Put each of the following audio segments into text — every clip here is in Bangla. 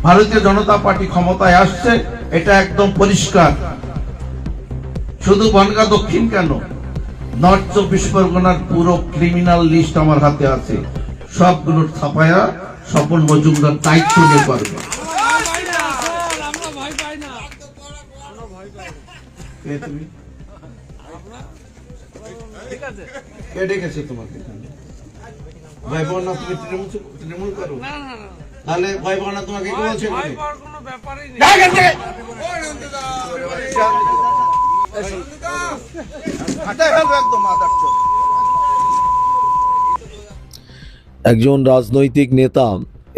ভারতীয় জনতা পার্টি ক্ষমতায় আসছে, এটা একদম পরিষ্কার। শুধু বনগাঁ দক্ষিণ কেন, নর্থ 24 পরগনার পুরো ক্রিমিনাল লিস্ট আমার হাতে আছে। সবগুলোর ছাপায়া স্বপন মজুমদার দায়িত্ব নিয়ে করবে। কে ডেকেছে তোমাকে? ভাই বোন না, তুমি তৃণমূল করো? তাহলে ভাই বোন না তোমাকে কে বলছে? একজন রাজনৈতিক নেতা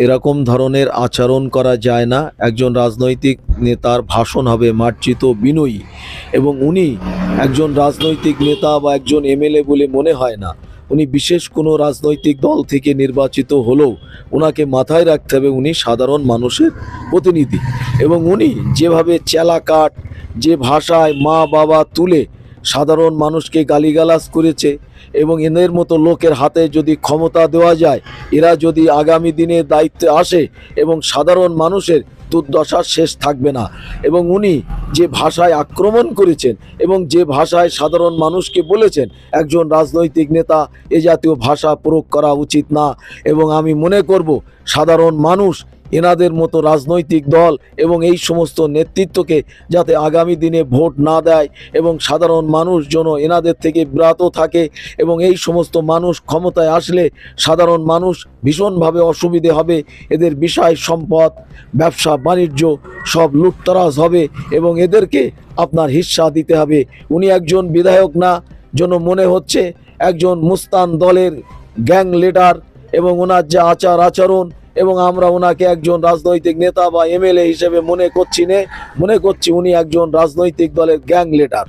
এরকম ধরনের আচরণ করা যায় না। একজন রাজনৈতিক নেতার ভাষণ হবে মার্জিত, বিনয়ী, এবং উনি একজন রাজনৈতিক নেতা বা একজন এমএলএ বলে মনে হয় না। উনি বিশেষ কোনো রাজনৈতিক দল থেকে নির্বাচিত হলেও ওনাকে মাথায় রাখতে হবে উনি সাধারণ মানুষের প্রতিনিধি। এবং উনি যেভাবে চেলাকাট, যে ভাষায় মা বাবা তুলে সাধারণ মানুষকে গালিগালাজ করেছে, এবং এদের মতো লোকের হাতে যদি ক্ষমতা দেওয়া যায়, এরা যদি আগামী দিনে দায়িত্বে আসে এবং সাধারণ মানুষের দুর্দশার শেষ থাকবে না। এবং উনি যে ভাষায় আক্রমণ করেছেন এবং যে ভাষায় সাধারণ মানুষকে বলেছেন, একজন রাজনৈতিক নেতা এ জাতীয় ভাষা প্রয়োগ করা উচিত না। এবং আমি মনে করব সাধারণ মানুষ এনাদের মতো রাজনৈতিক দল এবং এই সমস্ত নেতৃত্বকে যাতে আগামী দিনে ভোট না দেয় এবং সাধারণ মানুষ যেন এনাদের থেকে বিরত থাকে। এবং এই সমস্ত মানুষ ক্ষমতায় আসলে সাধারণ মানুষ ভীষণভাবে অসুবিধে হবে। এদের বিষয় সম্পদ, ব্যবসা বাণিজ্য সব লুটতরাজ হবে এবং এদেরকে আপনার হিস্সা দিতে হবে। উনি একজন বিধায়ক না, যেন মনে হচ্ছে একজন মুস্তান দলের গ্যাং লিডার। এবং ওনার যে আচার আচরণ, এবং আমরা ওনাকে একজন রাজনৈতিক নেতা বা এমএলএ হিসেবে মনে করছি উনি একজন রাজনৈতিক দলের গ্যাং লিডার।